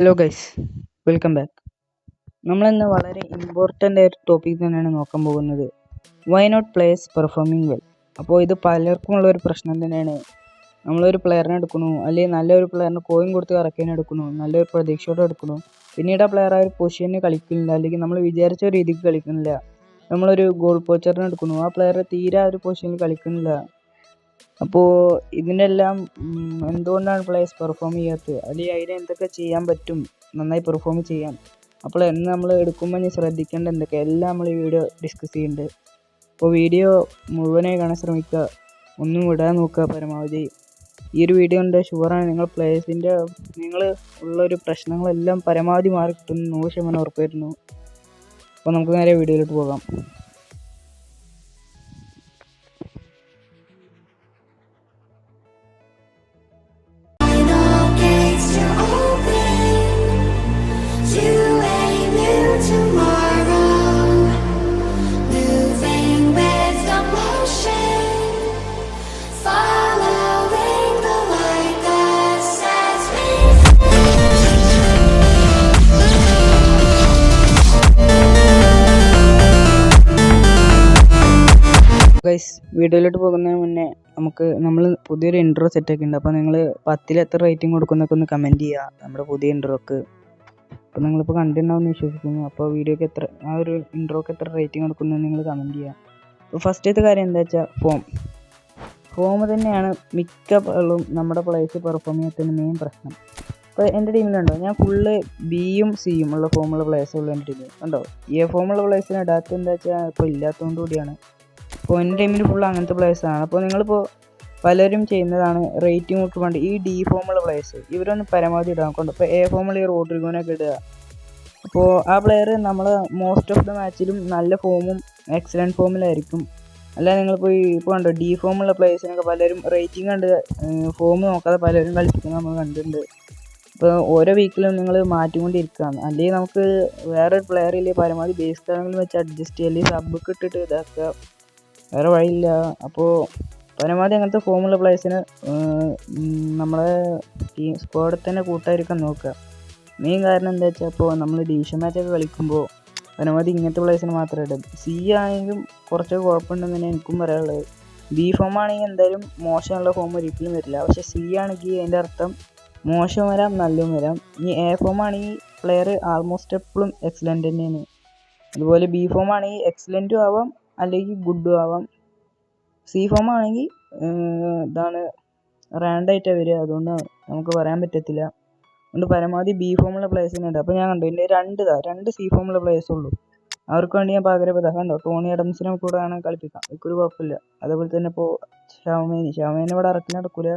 Hello guys, welcome back. നമ്മളിന്ന് വളരെ important ആയ ഒരു ടോപ്പിക് തന്നെയാണ് നോക്കാൻ പോകുന്നത്. Why not players performing well. അപ്പോൾ ഇത് പലർക്കും ഉള്ള ഒരു പ്രശ്നം തന്നെയാണ്. നമ്മളൊരു പ്ലെയറിനെ എടുക്കണു, അല്ലെങ്കിൽ നല്ലൊരു പ്ലെയറിന് കോയിൻ കൊടുത്ത് ഇറക്കാൻ എടുക്കണു, നല്ലൊരു പ്രതീക്ഷയോടെ എടുക്കണു, പിന്നീട് ആ പ്ലെയർ ആ ഒരു പൊസിഷന് കളിക്കുന്നില്ല, അല്ലെങ്കിൽ നമ്മൾ വിചാരിച്ച ഒരു രീതിക്ക് കളിക്കുന്നില്ല. നമ്മളൊരു ഗോൾ പോച്ചറിനെ എടുക്കണു, ആ പ്ലെയർ തീരെ ആ ഒരു പൊസിഷനിൽ കളിക്കുന്നില്ല. അപ്പോൾ ഇതിൻ്റെ എല്ലാം എന്തുകൊണ്ടാണ് പ്ലേയേഴ്സ് പെർഫോം ചെയ്യാത്തത്, അല്ലെങ്കിൽ അതിന് എന്തൊക്കെ ചെയ്യാൻ പറ്റും നന്നായി പെർഫോം ചെയ്യാൻ. അപ്പോൾ എന്ന് നമ്മൾ എടുക്കുമ്പോൾ ഇനി ശ്രദ്ധിക്കേണ്ട എന്തൊക്കെ എല്ലാം നമ്മൾ ഈ വീഡിയോ ഡിസ്കസ് ചെയ്യുന്നുണ്ട്. അപ്പോൾ വീഡിയോ മുഴുവനായി കാണാൻ ശ്രമിക്കുക, ഒന്നും വിടാൻ നോക്കുക പരമാവധി. ഈ ഒരു വീഡിയോ കൊണ്ട് ഷുവറാണ് നിങ്ങൾ ഉള്ളൊരു പ്രശ്നങ്ങളെല്ലാം പരമാവധി മാറി കിട്ടുന്നു 100% ഉറപ്പ് വരുന്നു. അപ്പോൾ നമുക്ക് നേരെ വീഡിയോയിലോട്ട് പോകാം. ഗൈസ്, വീഡിയോയിലോട്ട് പോകുന്നതിന് മുന്നേ നമ്മൾ പുതിയൊരു ഇൻട്രോ സെറ്റ് ആക്കിയിട്ടുണ്ട്. അപ്പോൾ നിങ്ങൾ 10ൽ എത്ര റേറ്റിംഗ് കൊടുക്കുന്നൊക്കെ ഒന്ന് കമൻറ്റ് ചെയ്യുക നമ്മുടെ പുതിയ ഇൻട്രോക്ക്. അപ്പോൾ നിങ്ങളിപ്പോൾ കണ്ടിട്ടുണ്ടാവുമെന്ന് വിശ്വസിക്കുന്നു. അപ്പോൾ വീഡിയോക്ക് ആ ഒരു ഇൻട്രോക്ക് എത്ര റേറ്റിംഗ് കൊടുക്കുന്നത് നിങ്ങൾ കമൻറ്റ് ചെയ്യുക. അപ്പോൾ ഫസ്റ്റത്തെ കാര്യം എന്താ വെച്ചാൽ ഫോം തന്നെയാണ് മിക്കപ്പോഴും നമ്മുടെ പ്ലേയേഴ്സ് പെർഫോം ചെയ്യാത്തതിന് മെയിൻ പ്രശ്നം. ഇപ്പോൾ എൻ്റെ ടീമിലുണ്ടോ, ഞാൻ ഫുള്ള് ബിയും സിയും ഉള്ള ഫോമുള്ള പ്ലേയേഴ്സ് ഉള്ളൂ എൻ്റെ ടീമിൽ. കണ്ടോ, എ ഫോമുള്ള പ്ലേയേഴ്സിന് ഇടാത്ത എന്താ വെച്ചാൽ ഇപ്പോൾ ഇല്ലാത്തതുകൊണ്ട് കൂടിയാണ്. അപ്പോൾ എൻ്റെ ടീമിൽ ഫുൾ അങ്ങനത്തെ പ്ലേയേഴ്സാണ്. അപ്പോൾ നിങ്ങളിപ്പോൾ പലരും ചെയ്യുന്നതാണ് റേറ്റിംഗ് ഒക്കെ വേണ്ടി ഈ ഡി ഫോമുള്ള പ്ലേയേഴ്സ് ഇവരൊന്ന് പരമാവധി ഇടാൻ കൊണ്ട്. ഇപ്പോൾ എ ഫോമുള്ള ഈ റോഡ്രിഗോനൊക്കെ ഇടുക. അപ്പോൾ ആ പ്ലെയർ നമ്മൾ മോസ്റ്റ് ഓഫ് ദ മാച്ചിലും നല്ല ഫോമും എക്സലൻറ്റ് ഫോമിലായിരിക്കും. അല്ല നിങ്ങളിപ്പോൾ ഇപ്പോൾ കണ്ടോ ഡി ഫോമുള്ള പ്ലേയേഴ്സിനൊക്കെ പലരും റേറ്റിംഗ് കണ്ട് ഫോം നോക്കാതെ പലരും കളിപ്പിക്കുന്നത് നമ്മൾ കണ്ടിട്ടുണ്ട്. ഇപ്പോൾ ഓരോ വീക്കിലും നിങ്ങൾ മാറ്റിക്കൊണ്ടിരിക്കുകയാണ്. അല്ലെങ്കിൽ നമുക്ക് വേറൊരു പ്ലെയറില്ലേ പരമാവധി ബേസ് കളങ്ങളിൽ വെച്ച് അഡ്ജസ്റ്റ് ചെയ്യുക, അല്ലെങ്കിൽ സബ്ബൊക്കെ ഇട്ടിട്ട് ഇതാക്കുക, വേറെ വഴിയില്ല. അപ്പോൾ പരമാവധി അങ്ങനത്തെ ഫോമുള്ള പ്ലേയേഴ്സിന് നമ്മളെ ടീം സ്ക്വാഡിൽ തന്നെ കൂട്ടായിരിക്കാൻ നോക്കുക. മെയിൻ കാരണം എന്താ വെച്ചാൽ ഇപ്പോൾ നമ്മൾ ഡിവിഷൻ മാച്ചൊക്കെ കളിക്കുമ്പോൾ പരമാവധി ഇങ്ങനത്തെ പ്ലേയേഴ്സിന് മാത്രമേ ഇടും. സി ആണെങ്കിലും കുറച്ചൊക്കെ കുഴപ്പമുണ്ടെന്ന് തന്നെ എനിക്കും പറയാനുള്ളത്. ബി ഫോം ആണെങ്കിൽ എന്തായാലും മോശമുള്ള ഫോം ഒരിക്കലും വരില്ല. പക്ഷേ സി ആണെങ്കിൽ അതിൻ്റെ അർത്ഥം മോശം വരാം നല്ലതും വരാം. ഇനി എ ഫോം ആണെങ്കിൽ പ്ലെയർ ആൾമോസ്റ്റ് എപ്പോഴും എക്സലൻ്റ് തന്നെയാണ്. അതുപോലെ ബി ഫോം ആണെങ്കിൽ എക്സലൻറ്റും ആവാം അല്ലെങ്കിൽ ഗുഡും ആവാം. സി ഫോം ആണെങ്കിൽ ഇതാണ് റാൻഡായിട്ടാണ് വരിക, അതുകൊണ്ട് നമുക്ക് പറയാൻ പറ്റത്തില്ല. അതുകൊണ്ട് പരമാവധി ബി ഫോമുള്ള പ്ലേയേഴ്സിനുണ്ട്. അപ്പോൾ ഞാൻ കണ്ടു എൻ്റെ രണ്ട് സി ഫോമുള്ള പ്ലേയേഴ്സ് ഉള്ളൂ. അവർക്ക് വേണ്ടി ഞാൻ പകരം കണ്ടോ ടോണി അഡംസിനെ കൂടെ ആണ് കളിപ്പിക്കാം, എനിക്കൊരു കുഴപ്പമില്ല. അതേപോലെ തന്നെ ഇപ്പോൾ ഷവമേനി ഇവിടെ ഇറക്കി നടക്കില്ല,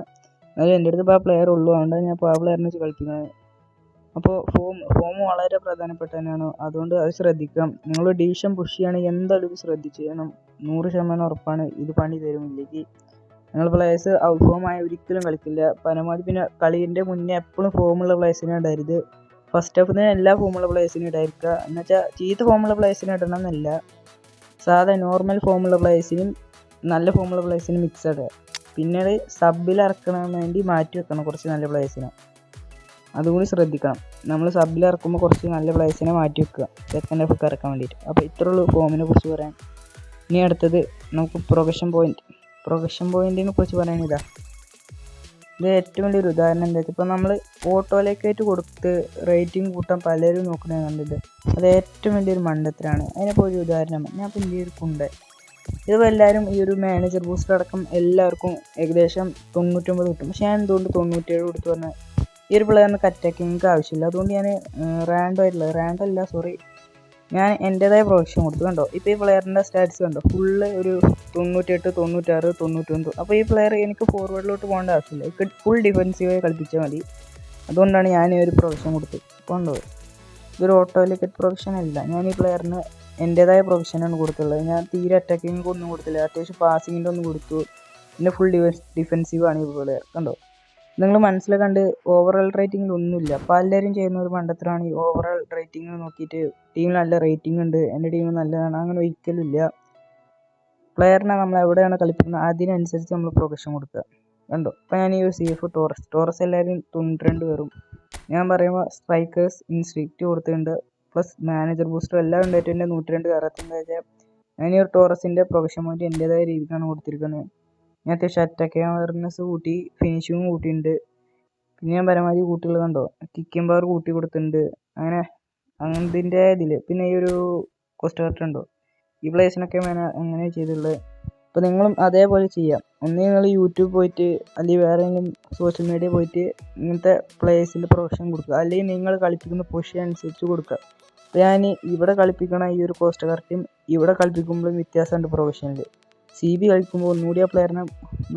എന്നാലും എൻ്റെ അടുത്ത് ഇപ്പോൾ ആ പ്ലെയർ ഉള്ളൂ, അതുകൊണ്ടാണ് ഞാൻ ഇപ്പോൾ ആ പ്ലെയറിനെ വെച്ച് കളിക്കുന്നത്. അപ്പോൾ ഫോം വളരെ പ്രധാനപ്പെട്ട തന്നെയാണ്, അതുകൊണ്ട് അത് ശ്രദ്ധിക്കാം. നിങ്ങൾ ഡിവിഷൻ പുഷ് ചെയ്യുകയാണെങ്കിൽ എന്തായാലും ഇത് ശ്രദ്ധിച്ച് ചെയ്യണം. 100% ഉറപ്പാണ് ഇത് പണി തരുമില്ലെങ്കിൽ. നിങ്ങൾ പ്ലേയേഴ്സ് ഔട്ട് ഫോം ആയ ഒരിക്കലും കളിക്കില്ല പരമാവധി. പിന്നെ കളീൻ്റെ മുന്നേ എപ്പോഴും ഫോമുള്ള പ്ലേയേഴ്സിനെ ഇടരുത്. ഫസ്റ്റ് ഹാഫ് തന്നെ എല്ലാ ഫോമുള്ള പ്ലേയേഴ്സിനും ഇടായിരിക്കുക. എന്നുവെച്ചാൽ ചീത്ത ഫോമുള്ള പ്ലേയേഴ്സിനെ ഇടണം എന്നല്ല, സാധാ നോർമൽ ഫോമുള്ള പ്ലേയേഴ്സിനും നല്ല ഫോമുള്ള പ്ലേയേഴ്സിനും മിക്സ് ഇടുക. പിന്നീട് സബിൽ ഇറക്കണമെന്ന് വേണ്ടി മാറ്റി വെക്കണം കുറച്ച് നല്ല പ്ലേയേഴ്സിനെ, അതുകൂടി ശ്രദ്ധിക്കണം. നമ്മൾ സബിൽ ഇറക്കുമ്പോൾ കുറച്ച് നല്ല പ്ലേയേഴ്സിനെ മാറ്റി വെക്കുക സെക്കൻഡ് ഹാഫൊക്കെ ഇറക്കാൻ വേണ്ടിയിട്ട്. അപ്പോൾ ഇത്രയുള്ളൂ ഫോമിനെ കുറിച്ച് പറയാൻ. ഇനി അടുത്തത് നമുക്ക് പ്രൊഗഷൻ പോയിൻറ്റിനെ കുറിച്ച് പറയാൻ ഇത് ഏറ്റവും വലിയൊരു ഉദാഹരണം എന്താ വെച്ചാൽ ഇപ്പോൾ നമ്മൾ ഓട്ടോയിലേക്കായിട്ട് കൊടുത്ത് റേറ്റിംഗ് കൂട്ടാൻ പലരും നോക്കുന്നത് കണ്ടിട്ട് അത് ഏറ്റവും വലിയൊരു മണ്ടത്തരാണ്. അതിനിപ്പോൾ ഒരു ഉദാഹരണം ഞാൻ ഇപ്പോൾ ഇന്ത്യയിൽ കൊണ്ട് ഇതിപ്പോൾ എല്ലാവരും ഈ ഒരു മാനേജർ ബൂസ്റ്റർ അടക്കം എല്ലാവർക്കും ഏകദേശം 99 കിട്ടും. പക്ഷേ ഞാൻ എന്തുകൊണ്ട് 97 കൊടുത്തു പറഞ്ഞാൽ ഈ ഒരു പ്ലെയറിന് അറ്റാക്കിങ് ആവശ്യമില്ല, അതുകൊണ്ട് ഞാൻ ഞാൻ എൻ്റേതായ പ്രൊജക്ഷൻ കൊടുത്തു. കണ്ടോ ഇപ്പോൾ ഈ പ്ലെയറിൻ്റെ സ്റ്റാറ്റ്സ് കണ്ടോ, ഫുള്ള് ഒരു 98, 96, 99. അപ്പോൾ ഈ പ്ലെയർ എനിക്ക് ഫോർവേഡിലോട്ട് പോകേണ്ട ആവശ്യമില്ല, എനിക്ക് ഫുൾ ഡിഫെൻസീവായി കളിപ്പിച്ചാൽ മതി. അതുകൊണ്ടാണ് ഞാൻ ഈ ഒരു പ്രൊജക്ഷൻ കൊടുത്തത്. അപ്പോൾ ഉണ്ടോ ഇതൊരു ഓട്ടോയിലേക്കറ്റ് പ്രൊജക്ഷൻ അല്ല, ഞാൻ ഈ പ്ലെയറിന് എൻ്റേതായ പ്രൊജക്ഷനാണ് കൊടുത്തുള്ളത്. ഞാൻ തീരെ അറ്റാക്കിങ് ഒന്നും കൊടുത്തില്ല, അത്യാവശ്യം പാസിങ്ങിൻ്റെ ഒന്ന് കൊടുത്തു. പിന്നെ ഫുൾ ഡിഫെൻസീവാണ് ഈ പ്ലെയർ. കണ്ടോ, നിങ്ങൾ മനസ്സിലാക്കാണ്ട് ഓവറോൾ റേറ്റിങ്ങിൽ ഒന്നുമില്ല. പലരും ചെയ്യുന്ന ഒരു മണ്ടത്തരമാണ് ഈ ഓവറോൾ റേറ്റിംഗ് നോക്കിയിട്ട് ടീമിൽ നല്ല റേറ്റിംഗ് ഉണ്ട്, എൻ്റെ ടീം നല്ലതാണ്, അങ്ങനെ ഒരിക്കലും ഇല്ല. പ്ലെയറിനെ നമ്മൾ എവിടെയാണ് കളിപ്പിക്കുന്നത് അതിനനുസരിച്ച് നമ്മൾ പ്രൊജക്ഷൻ കൊടുക്കുക. കണ്ടോ ഇപ്പോൾ ഞാൻ ഈ CF ടോറസ് എല്ലാവരും 92 കയറും, ഞാൻ പറയുമ്പോൾ സ്ട്രൈക്കേഴ്സ് ഇൻസ്ട്രിക്റ്റ് കൊടുത്തിട്ടുണ്ട്, പ്ലസ് മാനേജർ ബൂസ്റ്റർ എല്ലാം ഉണ്ടായിട്ട് എൻ്റെ 102 കയറത്തിൻ്റെ വെച്ചാൽ ഞാൻ ഈ ഒരു ടോറസിൻ്റെ പ്രൊഫഷൻ പോയിന്റ് എൻ്റേതായ രീതിക്കാണ് കൊടുത്തിരിക്കുന്നത്. ഞാൻ അത്യാവശ്യം അറ്റാക്ക് അവയർനെസ് കൂട്ടി, ഫിനിഷിങ്ങും കൂട്ടിയിട്ടുണ്ട്. പിന്നെ ഞാൻ പരമാവധി കൂട്ടികൾ കണ്ടോ, കിക്കിംഗ് പവർ കൂട്ടി കൊടുത്തിട്ടുണ്ട്. അങ്ങനത്തിൻ്റെ ഇതിൽ പിന്നെ ഈ ഒരു കോസ്റ്റ് കറക്റ്റ് ഉണ്ടോ, ഈ പ്ലേസിനൊക്കെ അങ്ങനെ ചെയ്തിട്ടുള്ളത്. അപ്പോൾ നിങ്ങളും അതേപോലെ ചെയ്യാം. ഒന്നേ നിങ്ങൾ യൂട്യൂബ് പോയിട്ട് അല്ലെങ്കിൽ വേറെ ഏതെങ്കിലും സോഷ്യൽ മീഡിയ പോയിട്ട് ഇങ്ങനത്തെ പ്ലേസിൻ്റെ പ്രൊഫഷൻ കൊടുക്കുക, അല്ലെങ്കിൽ നിങ്ങൾ കളിപ്പിക്കുന്ന പൊസിഷൻ അനുസരിച്ച് കൊടുക്കുക. അപ്പോൾ ഞാൻ ഇവിടെ കളിപ്പിക്കണ ഈ ഒരു കോസ്റ്റ് കറക്റ്റും ഇവിടെ കളിപ്പിക്കുമ്പോഴും വ്യത്യാസമുണ്ട്. പ്രൊഫഷനിൽ CB കളിക്കുമ്പോൾ ഒന്നുകൂടി ആ പ്ലെയറിനെ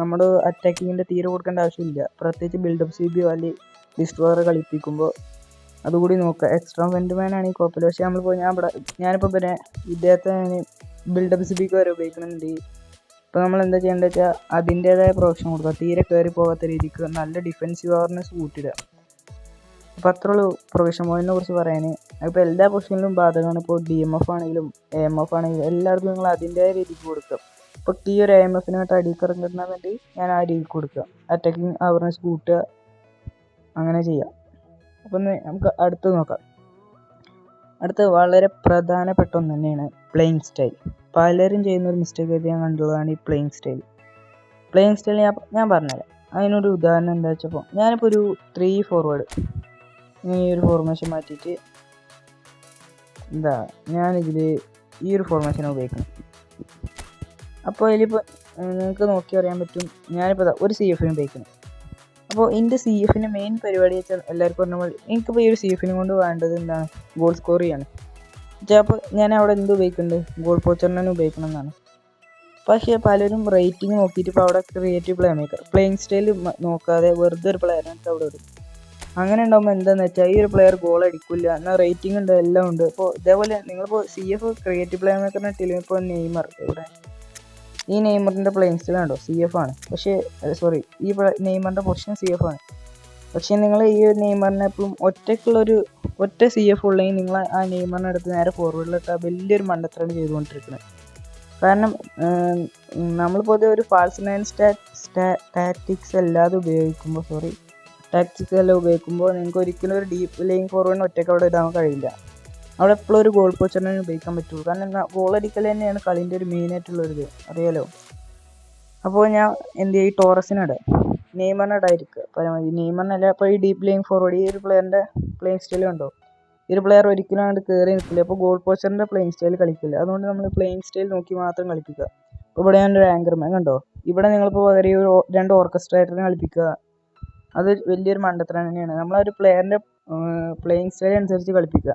നമ്മുടെ അറ്റാക്കിങ്ങിൻ്റെ തീരെ കൊടുക്കേണ്ട ആവശ്യമില്ല. പ്രത്യേകിച്ച് ബിൽഡപ്പ് CB അല്ലെങ്കിൽ ഡിസ്ട്രോയർ കളിപ്പിക്കുമ്പോൾ അതുകൂടി നോക്കുക. എക്സ്ട്രാ ഫെൻഡ്മാൻ ആണെങ്കിൽ കുഴപ്പമില്ല. പക്ഷേ നമ്മളിപ്പോൾ ഞാനിപ്പോൾ പിന്നെ ഇദ്ദേഹത്തെ ബിൽഡപ്പ് CBക്ക് വരെ ഉപയോഗിക്കുന്നുണ്ട്. ഇപ്പോൾ നമ്മൾ എന്താ ചെയ്യേണ്ടത് വെച്ചാൽ അതിൻ്റേതായ പ്രൊഫഷൻ കൊടുക്കുക, തീരെ കയറി പോകാത്ത രീതിക്ക് നല്ല ഡിഫെൻസീവ് അവർനെസ് കൂട്ടിയിടുക. അപ്പോൾ അത്രയുള്ളൂ പ്രൊഫഷൻ പോയിന്റിനെ കുറിച്ച് പറയാൻ. അപ്പോൾ എല്ലാ പൊസിഷനിലും ബാധകമാണ്. ഇപ്പോൾ DMF ആണെങ്കിലും AMF ആണെങ്കിലും എല്ലാവർക്കും നിങ്ങൾ അതിൻ്റെതായ രീതിക്ക് കൊടുക്കുക. ഇപ്പോൾ ഈ ഒരു AMFനായിട്ട് അടിക്കിറങ്ങുന്നുണ്ട്, ഞാൻ ആ രീതിക്ക് കൊടുക്കുക, അറ്റാക്കിങ് അവർനെസ് കൂട്ടുക, അങ്ങനെ ചെയ്യാം. അപ്പം നമുക്ക് അടുത്ത് നോക്കാം. അടുത്ത് വളരെ പ്രധാനപ്പെട്ട ഒന്ന് തന്നെയാണ് പ്ലേയിങ് സ്റ്റൈൽ. പലരും ചെയ്യുന്ന ഒരു മിസ്റ്റേക്ക് ആയിട്ട് ഞാൻ കണ്ടുള്ളതാണ് ഈ പ്ലേയിങ് സ്റ്റൈൽ. പ്ലേയിങ് സ്റ്റൈൽ ഞാൻ പറഞ്ഞുതരാം. അതിനൊരു ഉദാഹരണം എന്താ വെച്ചപ്പോൾ, ഞാനിപ്പോൾ ഒരു 3 ഫോർവേഡ് ഈ ഒരു ഫോർമേഷൻ മാറ്റിയിട്ട് ഞാനിതിൽ ഈ ഒരു ഫോർമേഷനാണ് ഉപയോഗിക്കുന്നത്. അപ്പോൾ ഇതിലിപ്പോൾ നിങ്ങൾക്ക് നോക്കി അറിയാൻ പറ്റും, ഞാനിപ്പോൾ ഒരു CFന് ഉപയോഗിക്കുന്നത്. അപ്പോൾ എൻ്റെ CFൻ്റെ മെയിൻ പരിപാടി വെച്ചാൽ എല്ലാവർക്കും പറഞ്ഞ പോലെ എനിക്കിപ്പോൾ ഈ ഒരു CFനെ കൊണ്ട് വേണ്ടത് എന്താണ്, ഗോൾ സ്കോർ ചെയ്യാണ്. അപ്പോൾ ഞാൻ അവിടെ എന്ത് ഉപയോഗിക്കുന്നുണ്ട്, ഗോൾ പോച്ചറിനെ ഉപയോഗിക്കണം എന്നാണ്. പക്ഷേ പലരും റേറ്റിംഗ് നോക്കിയിട്ട് ഇപ്പോൾ അവിടെ creative play maker playing style നോക്കാതെ വെറുതെ ഒരു പ്ലെയറിനൊക്കെ അവിടെ ഇടും. അങ്ങനെ ഉണ്ടാകുമ്പോൾ എന്താണെന്ന് വെച്ചാൽ ഈ ഒരു പ്ലെയർ ഗോൾ അടിക്കില്ല, എന്നാൽ റേറ്റിംഗ് ഉണ്ട്, എല്ലാം ഉണ്ട്. അപ്പോൾ ഇതേപോലെ നിങ്ങളിപ്പോൾ CF ക്രിയേറ്റീവ് പ്ലേ മേക്കറിനെ ഇട്ടില്ല. ഇപ്പോൾ നെയ്മർ, ഇവിടെ ഈ നെയ്മറിൻ്റെ പ്ലേയിങ് സ്റ്റൈൽ ഉണ്ടോ CF ആണ്, പക്ഷേ സോറി ഈ നെയ്മറിൻ്റെ പൊസിഷൻ CF ആണ്. പക്ഷേ നിങ്ങൾ ഈ ഒരു നെയ്മറിനെ എപ്പോഴും ഒറ്റ CF ഉള്ളെങ്കിൽ നിങ്ങൾ ആ നെയ്മറിനെ എടുത്ത് നേരെ ഫോർവേഡിലിട്ടാൽ വലിയൊരു മണ്ടത്തരാണ് ചെയ്തുകൊണ്ടിരിക്കുന്നത്. കാരണം നമ്മൾ പൊതുവെ ഒരു ഫാൾസ് നയൻ ടാക്ടിക്സ് എല്ലാം ഉപയോഗിക്കുമ്പോൾ നിങ്ങൾക്ക് ഒരിക്കലും ഒരു ഡീപ്പ് ലേയിങ് ഫോർവേഡിന് ഒറ്റയ്ക്ക് അവിടെ ഇടാൻ കഴിയില്ല. അവിടെ എപ്പോഴും ഒരു ഗോൾ പോച്ചറിനെ ഉപയോഗിക്കാൻ പറ്റുള്ളൂ. കാരണം ഗോൾ അടിക്കൽ തന്നെയാണ് കളീൻ്റെ ഒരു മെയിനായിട്ടുള്ളൊരിത്, അറിയാലോ. അപ്പോൾ ഞാൻ എന്ത് ചെയ്യും, ഈ ടോറസിനിടെ നെയ്മറിനെ ഇടായിരിക്കുക പരമാവധി. നെയ്മറിനല്ല, അപ്പോൾ ഈ ഡീപ്പ് ലേയിങ് ഫോർവേഡ് ഈ ഒരു പ്ലെയറിൻ്റെ പ്ലേയിങ് സ്റ്റൈൽ കണ്ടോ, ഈ ഒരു പ്ലെയർ ഒരിക്കലും അങ്ങോട്ട് കയറി നിൽക്കില്ല. അപ്പോൾ ഗോൾ പോച്ചറിൻ്റെ പ്ലേയിങ് സ്റ്റൈൽ കളിക്കില്ല. അതുകൊണ്ട് നമ്മൾ പ്ലേയിങ് സ്റ്റൈൽ നോക്കി മാത്രം കളിപ്പിക്കുക. അപ്പോൾ ഇവിടെ ഞാനൊരു ആങ്കർമാൻ കണ്ടോ, ഇവിടെ നിങ്ങളിപ്പോൾ പകരം ഈ ഒരു 2 ഓർക്കസ്ട്രേറ്ററിനെ കളിപ്പിക്കുക, അത് വലിയൊരു മണ്ടത്തരം തന്നെയാണ്. നമ്മളൊരു പ്ലെയറിൻ്റെ പ്ലേയിങ് സ്റ്റൈൽ അനുസരിച്ച് കളിപ്പിക്കുക.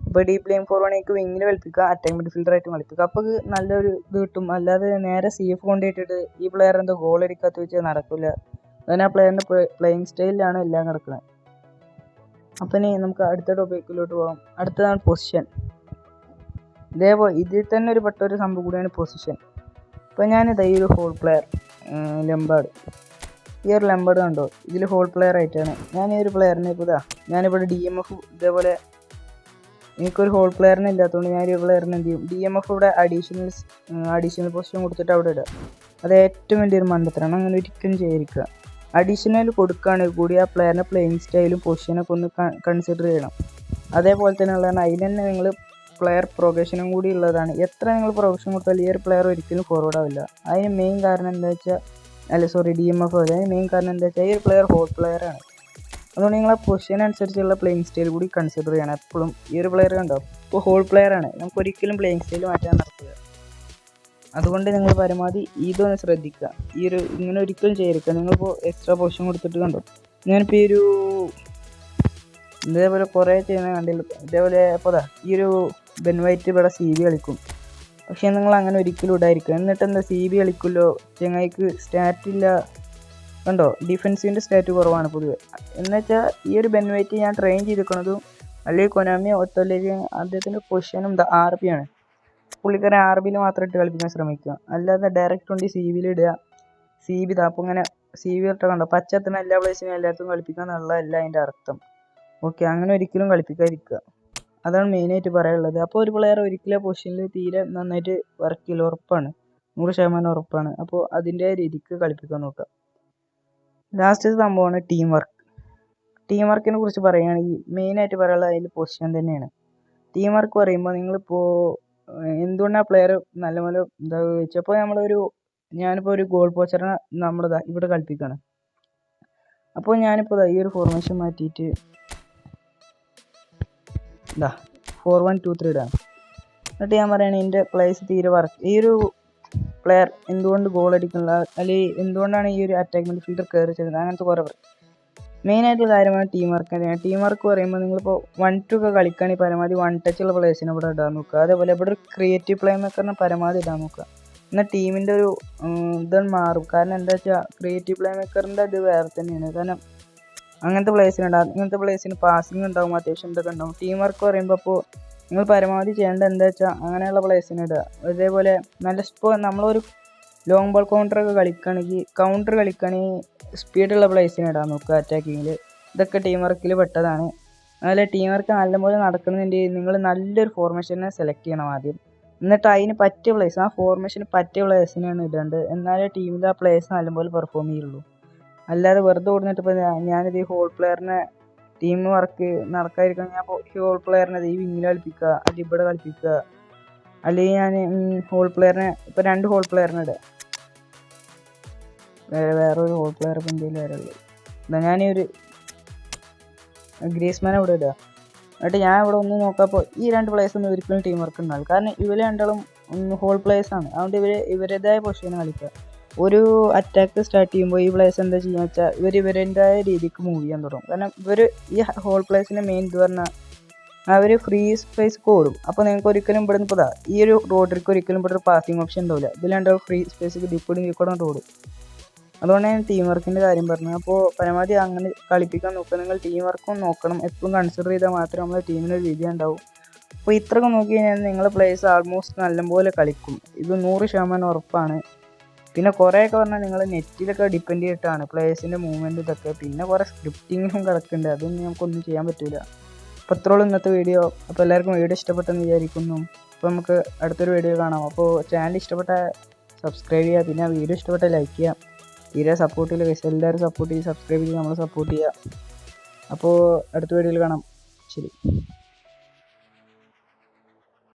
ഇപ്പോൾ ഡീപ്പ് ലേയിങ് ഫോർവേഡിലേക്ക് വിങ്ങിൽ കളിപ്പിക്കുക, അറ്റാക്ക് മിഡ്ഫീൽഡറായിട്ട് കളിപ്പിക്കുക. അപ്പോൾ നല്ലൊരു ഇത് കിട്ടും. അല്ലാതെ നേരെ CF കൊണ്ടുപോയിട്ടിട്ട് ഈ പ്ലെയർ എന്തോ ഗോൾ അടിക്കാത്ത വെച്ചാൽ നടക്കില്ല. അതിന് ആ പ്ലെയറിൻ്റെ പ്ലേയിങ് സ്റ്റൈലിലാണ് എല്ലാം കിടക്കുന്നത്. അപ്പം ഇനി നമുക്ക് അടുത്ത ടോപ്പിക്കിലോട്ട് പോകാം. അടുത്തതാണ് പൊസിഷൻ. ഇതേപോലെ ഇതിൽ തന്നെ ഒരു സംഭവം കൂടിയാണ് പൊസിഷൻ. ഇപ്പോൾ ഞാനിതാ ഈ ഒരു ഹോൾ പ്ലെയർ ലംബാർഡ്, ഈ ഒരു ലംബാർഡ് കണ്ടോ, ഇതിൽ ഹോൾ പ്ലെയർ ആയിട്ടാണ് ഞാൻ ഈ ഒരു പ്ലെയറിനെ ഇപ്പോൾ ഞാനിവിടെ DMF ഇതേപോലെ എനിക്കൊരു ഹോൾ പ്ലെയറിന് ഇല്ലാത്തതുകൊണ്ട് ഞാൻ ഒരു പ്ലെയറിന് എന്ത് ചെയ്യും, DMF ഇവിടെ അഡീഷണൽ പൊസിഷൻ കൊടുത്തിട്ട് അവിടെ ഇടുക. അത് ഏറ്റവും വലിയൊരു മണ്ടത്തരാണ്. അങ്ങനെ ഒരിക്കലും ചെയ്തിരിക്കുക. അഡീഷണൽ കൊടുക്കുകയാണെങ്കിൽ കൂടി ആ പ്ലെയറിൻ്റെ പ്ലേയിങ് സ്റ്റൈലും പൊസിഷനൊക്കെ ഒന്ന് കൺസിഡർ ചെയ്യണം. അതേപോലെ തന്നെ ഉള്ളതാണ് അതിൽ തന്നെ നിങ്ങൾ പ്ലെയർ പ്രൊഗഷനും കൂടി ഉള്ളതാണ്. എത്ര നിങ്ങൾ പ്രൊഗഷൻ കൊടുത്താലും ഈ ഒരു പ്ലെയർ ഒരിക്കലും ഫോർവേഡ് ആവില്ല. അതിന് മെയിൻ കാരണം എന്താ വെച്ചാൽ DMF അതിന് മെയിൻ കാരണം എന്താ വെച്ചാൽ ഈ ഒരു പ്ലെയർ ഹോൾ പ്ലെയറാണ്. അതുകൊണ്ട് നിങ്ങൾ ആ പൊസിഷൻ അനുസരിച്ചുള്ള പ്ലേയിങ് സ്റ്റൈൽ കൂടി കൺസിഡർ ചെയ്യണം എപ്പോഴും. ഈ ഒരു പ്ലെയർ കണ്ടോ, ഇപ്പോൾ ഹോൾ പ്ലെയറാണ്, നമുക്ക് ഒരിക്കലും പ്ലേയിങ് സ്റ്റൈൽ മാറ്റാൻ നടക്കുക. അതുകൊണ്ട് നിങ്ങൾ പരമാവധി ഇതൊന്ന് ശ്രദ്ധിക്കുക. ഇങ്ങനെ ഒരിക്കലും ചെയ്തിരിക്കുക. നിങ്ങളിപ്പോൾ എക്സ്ട്രാ പൊസിഷൻ കൊടുത്തിട്ട് കണ്ടോ, ഞാനിപ്പോൾ ഈ ഒരു ഇതേപോലെ കുറേ ചെയ്യുന്ന കണ്ടില്ല. ഇതേപോലെ അപ്പോൾ ഈ ഒരു ബെൻ വൈറ്റ് ഇവിടെ CB കളിക്കും. പക്ഷേ നിങ്ങൾ അങ്ങനെ ഒരിക്കലും ഇടായിരിക്കുക. എന്നിട്ട് എന്താ CB കളിക്കുമല്ലോ, ചെങ്ങായിക്ക് സ്റ്റാറ്റില്ല കണ്ടോ, ഡിഫെൻസിൻ്റെ സ്റ്റാറ്റ് കുറവാണ് പൊതുവെ. എന്നുവെച്ചാൽ ഈ ഒരു ബെൻ വൈറ്റ് ഞാൻ ട്രെയിൻ ചെയ്തിരിക്കുന്നതും അല്ലെങ്കിൽ കൊനാമി ഒത്തോലേക്ക് അദ്ദേഹത്തിൻ്റെ പൊസിഷനും RB ആണ്. പുള്ളിക്കാരൻ RBയിൽ മാത്രം ഇട്ട് കളിപ്പിക്കാൻ ശ്രമിക്കുക, അല്ലാതെ ഡയറക്റ്റ് കൊണ്ട് CBയിൽ ഇടുക. CB അപ്പോൾ ഇങ്ങനെ CB ഇട്ട കണ്ടോ, പച്ചത്തിന് എല്ലാ പ്ലേസിനും എല്ലായിടത്തും കളിപ്പിക്കുക എന്നുള്ളതല്ല അതിൻ്റെ അർത്ഥം. ഓക്കെ, അങ്ങനെ ഒരിക്കലും കളിപ്പിക്കാതിരിക്കുക. അതാണ് മെയിനായിട്ട് പറയാനുള്ളത്. അപ്പോൾ ഒരു പ്ലെയർ ഒരിക്കലും പൊസിഷനിൽ തീരെ നന്നായിട്ട് വർക്ക് ചെയ്യില്ല, ഉറപ്പാണ്, 100% ഉറപ്പാണ്. അപ്പോൾ അതിൻ്റെ രീതിക്ക് കളിപ്പിക്കാൻ നോക്കുക. ലാസ്റ്റ് സംഭവമാണ് ടീം വർക്ക്. ടീം വർക്കിനെ കുറിച്ച് പറയുകയാണെങ്കിൽ മെയിനായിട്ട് പറയാനുള്ളത് അതിൽ പൊസിഷൻ തന്നെയാണ്. ടീം വർക്ക് പറയുമ്പോൾ നിങ്ങളിപ്പോൾ എന്തുകൊണ്ടാണ് പ്ലെയർ നല്ലപോലെ എന്താ ചോദിച്ചപ്പോൾ ഞാനിപ്പോൾ ഒരു ഗോൾ പോസ്റ്ററിനെ ഇവിടെ കളിപ്പിക്കുകയാണ്. അപ്പോൾ ഞാനിപ്പോൾ ഈ ഒരു ഫോർമേഷൻ മാറ്റിയിട്ട് 4-1-2-3 ഇടാണ്. എന്നിട്ട് ഞാൻ പറയുകയാണ് എൻ്റെ പ്ലേസ് തീരെ ഈ ഒരു പ്ലെയർ എന്തുകൊണ്ട് ഗോൾ അടിക്കുന്നില്ല, അല്ലെങ്കിൽ എന്തുകൊണ്ടാണ് ഈ ഒരു അറ്റാക്ക് മിഡ്ഫീൽഡർ കയറി ചെയ്യുന്നത്, അങ്ങനത്തെ കുറേ മെയിനായിട്ടുള്ള കാര്യമാണ് ടീം വർക്ക്. ടീം വർക്ക് പറയുമ്പോൾ നിങ്ങളിപ്പോൾ 1-2 ഒക്കെ കളിക്കുകയാണെങ്കിൽ പരമാവധി 1 ടച്ചുള്ള പ്ലേസിനെ ഇവിടെ ഇടാൻ നോക്കുക. അതേപോലെ ഇവിടെ ഒരു ക്രിയേറ്റീവ് പ്ലേ മേക്കറിനെ പരമാവധി ഇടാൻ നോക്കുക. എന്നാൽ ടീമിൻ്റെ ഒരു ഇതൊന്നും മാറും. കാരണം എന്താ വെച്ചാൽ ക്രിയേറ്റീവ് പ്ലേ മേക്കറിൻ്റെ ഇത് വേറെ തന്നെയാണ്. കാരണം അങ്ങനത്തെ പ്ലേസിനുണ്ടാകും, ഇങ്ങനത്തെ പ്ലേസിന് പാസിങ് ഉണ്ടാവും, അത്യാവശ്യം ഇതൊക്കെ ഉണ്ടാവും. ടീം വർക്ക് പറയുമ്പോൾ അപ്പോൾ നിങ്ങൾ പരമാവധി ചെയ്യേണ്ടത് എന്താ വെച്ചാൽ അങ്ങനെയുള്ള പ്ലേസിന് ഇടുക. അതേപോലെ ഇപ്പോൾ നമ്മളൊരു ലോങ് ബോൾ കൗണ്ടർ കളിക്കുകയാണെങ്കിൽ സ്പീഡുള്ള പ്ലേസിന് ഇടാൻ നോക്കുക അറ്റാക്കിങ്ങിൽ. ഇതൊക്കെ ടീം വർക്കിൽ പെട്ടതാണ്. അതുപോലെ ടീം വർക്ക് നല്ലപോലെ നടക്കണമെന്നുണ്ടെങ്കിൽ നിങ്ങൾ നല്ലൊരു ഫോർമേഷനെ സെലക്ട് ചെയ്യണം ആദ്യം. എന്നിട്ട് അതിന് പറ്റിയ പ്ലേസ്, ആ ഫോർമേഷന് പറ്റിയ പ്ലേസിനാണ് ഇടേണ്ടത്. എന്നാലേ ടീമിൽ ആ പ്ലേസ് നല്ലപോലെ പെർഫോം ചെയ്യുള്ളൂ. അല്ലാതെ വെറുതെ ഓടുന്നിട്ട് ഇപ്പോൾ ഞാനിത് ഈ ഹോൾ പ്ലെയറിനെ ടീം വർക്ക് നടക്കാതിരിക്കണം, ഞാൻ ഹോൾ പ്ലെയറിനെ ഈ വിങ്ങിൽ കളിപ്പിക്കുക, അല്ലെങ്കിൽ ഇവിടെ കളിപ്പിക്കുക, അല്ലെങ്കിൽ ഞാൻ ഹോൾ പ്ലെയറിനെ ഇപ്പോൾ 2 ഹോൾ പ്ലെയറിനെ ഇടുക, വേറൊരു ഹോൾ പ്ലെയർ ഇപ്പോൾ എന്തെങ്കിലും വേറെ ഉള്ളത് ഞാൻ ഒരു ഗ്രീസ്മാനെ ഇവിടെ ഇടുക. എന്നിട്ട് ഞാൻ ഇവിടെ ഒന്ന് നോക്കാപ്പോൾ ഈ 2 പ്ലേയേഴ്സൊന്നും ഒരിക്കലും ടീം വർക്ക് ഉണ്ടാവില്ല. കാരണം ഇവർ രണ്ടാളും ഹോൾ പ്ലേയേഴ്സാണ്. അതുകൊണ്ട് ഇവരുടേതായ പൊസിഷന് കളിക്കുക. ഒരു അറ്റാക്ക് സ്റ്റാർട്ട് ചെയ്യുമ്പോൾ ഈ പ്ലേയേഴ്സ് എന്താ ചെയ്യുക വെച്ചാൽ ഇവരുടേതായ രീതിക്ക് മൂവ് ചെയ്യാൻ തുടങ്ങും. കാരണം ഈ ഹോൾ പ്ലേയേഴ്സിൻ്റെ മെയിൻ ഇത് പറഞ്ഞാൽ അവർ ഫ്രീ സ്പേസ് ഓടും. അപ്പോൾ നിങ്ങൾക്ക് ഒരിക്കലും ഇവിടെ നിന്ന് ഈ ഒരു റോഡർക്ക് ഒരിക്കലും ഇവിടെ ഒരു പാസിംഗ് ഓപ്ഷൻ ഉണ്ടാവില്ല. ഇതിൽ രണ്ടാളും ഫ്രീ സ്പേസ് ഡിപ്പോടെ ഓടും. അതുകൊണ്ട് ഞാൻ ടീം വർക്കിൻ്റെ കാര്യം പറഞ്ഞത്. അപ്പോൾ പരമാവധി അങ്ങനെ കളിപ്പിക്കാൻ നോക്കുക. നിങ്ങൾ ടീം വർക്കും നോക്കണം, എപ്പോഴും കൺസിഡർ ചെയ്താൽ മാത്രമേ നമ്മളെ ടീമിനൊരു വിജയം ഉണ്ടാവും. അപ്പോൾ ഇത്രയൊക്കെ നോക്കി കഴിഞ്ഞാൽ നിങ്ങളെ പ്ലേയേഴ്സ് ആൾമോസ്റ്റ് നല്ലപോലെ കളിക്കും, ഇത് 100% ഉറപ്പാണ്. പിന്നെ കുറേയൊക്കെ പറഞ്ഞാൽ നിങ്ങൾ നെറ്റിലൊക്കെ ഡിപ്പെൻഡ് ചെയ്തിട്ടാണ് പ്ലേയേഴ്സിൻ്റെ മൂവ്മെൻറ്റ് ഇതൊക്കെ. പിന്നെ കുറേ സ്ക്രിപ്റ്റിങ്ങിലും കിടക്കുന്നുണ്ട്, അതൊന്നും നമുക്കൊന്നും ചെയ്യാൻ പറ്റില്ല. അപ്പോൾ ഇത്രയോളം ഇന്നത്തെ വീഡിയോ. അപ്പോൾ എല്ലാവർക്കും വീഡിയോ ഇഷ്ടപ്പെട്ടെന്ന് വിചാരിക്കുന്നു. അപ്പോൾ നമുക്ക് അടുത്തൊരു വീഡിയോ കാണാം. അപ്പോൾ ചാനൽ ഇഷ്ടപ്പെട്ട സബ്സ്ക്രൈബ് ചെയ്യുക, പിന്നെ വീഡിയോ ഇഷ്ടപ്പെട്ട ലൈക്ക് ചെയ്യുക. തീരെ സപ്പോർട്ട് ചെയ്യില്ല ഗൈസ്, എല്ലാവരും സപ്പോർട്ട് ചെയ്ത് സബ്സ്ക്രൈബ് ചെയ്ത് നമ്മളെ സപ്പോർട്ട് ചെയ്യുക. അപ്പോൾ അടുത്ത വീഡിയോയിൽ കാണാം. ശരി.